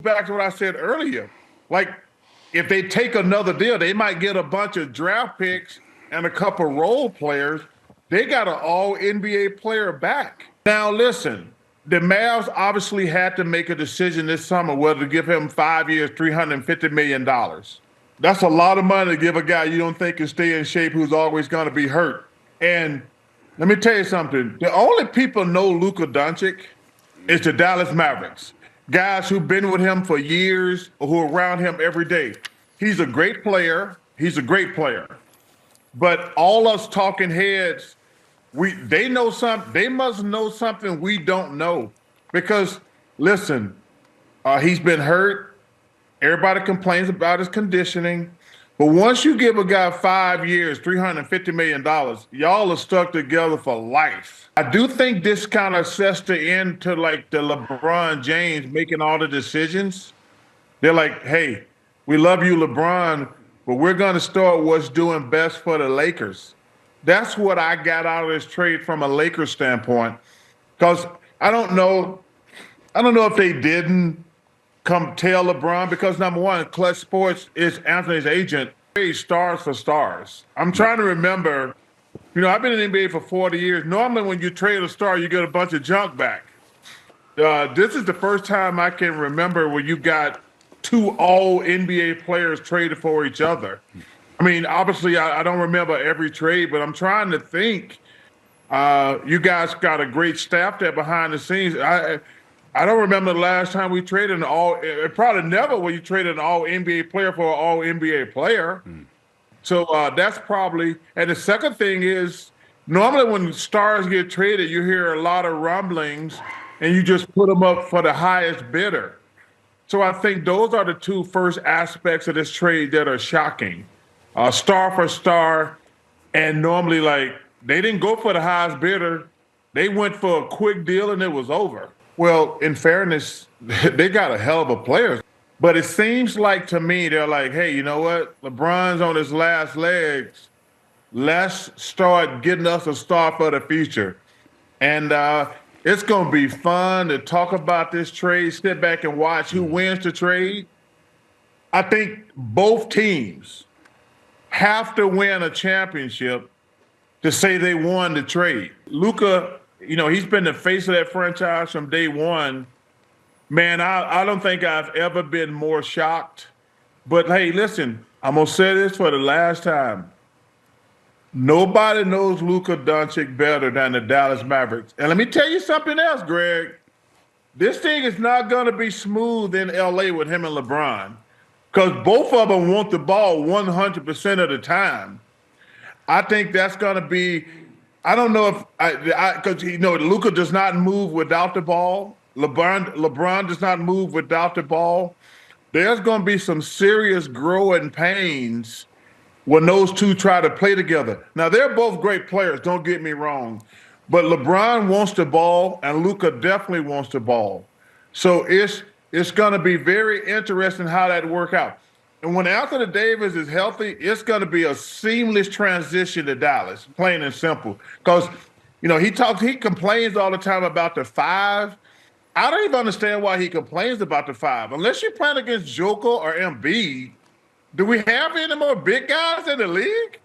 Back to what I said earlier. Like, if they take another deal, they might get a bunch of draft picks and a couple role players. They got an all NBA player back. Now, listen, the Mavs obviously had to make a decision this summer whether to give him 5 years, $350 million. That's a lot of money to give a guy you don't think can stay in shape who's always going to be hurt. And let me tell you something. The only people know Luka Doncic is the Dallas Mavericks. Guys who've been with him for years or who are around him every day. He's a great player. He's a great player. But all us talking heads, they know something. They must know something we don't know. Because listen, he's been hurt. Everybody complains about his conditioning. But once you give a guy 5 years, $350 million, y'all are stuck together for life. I do think this kind of sets the end to like the LeBron James making all the decisions. They're like, hey, we love you, LeBron, but we're going to start what's doing best for the Lakers. That's what I got out of this trade from a Lakers standpoint. Because I don't know if they didn't come tell LeBron, because number one, Clutch Sports is Anthony's agent. Stars for stars. I'm trying to remember, I've been in the NBA for 40 years. Normally when you trade a star, you get a bunch of junk back. This is the first time I can remember where you got two all NBA players traded for each other. I mean, obviously I don't remember every trade, but I'm trying to think. You guys got a great staff there behind the scenes. I don't remember the last time we traded probably never when you traded an all NBA player for an all NBA player. So that's probably, and the second thing is, normally when stars get traded, you hear a lot of rumblings and you just put them up for the highest bidder. So I think those are the two first aspects of this trade that are shocking. Star for star, and normally like they didn't go for the highest bidder. They went for a quick deal and it was over. Well, in fairness, they got a hell of a player. But it seems like to me, they're like, hey, you know what? LeBron's on his last legs. Let's start getting us a star for the future. And it's going to be fun to talk about this trade, sit back and watch who wins the trade. I think both teams have to win a championship to say they won the trade. Luka, he's been the face of that franchise from day one. Man, I don't think I've ever been more shocked. But hey, listen, I'm going to say this for the last time. Nobody knows Luka Doncic better than the Dallas Mavericks. And let me tell you something else, Greg. This thing is not going to be smooth in LA with him and LeBron, because both of them want the ball 100% of the time. I think that's going to be, I don't know if, because Luka does not move without the ball. LeBron does not move without the ball. There's going to be some serious growing pains when those two try to play together. Now, they're both great players, don't get me wrong. But LeBron wants the ball, and Luka definitely wants the ball. So it's going to be very interesting how that work out. And when Anthony Davis is healthy, it's going to be a seamless transition to Dallas, plain and simple. Because, he complains all the time about the five. I don't even understand why he complains about the five. Unless you're playing against Joker or Embiid, do we have any more big guys in the league?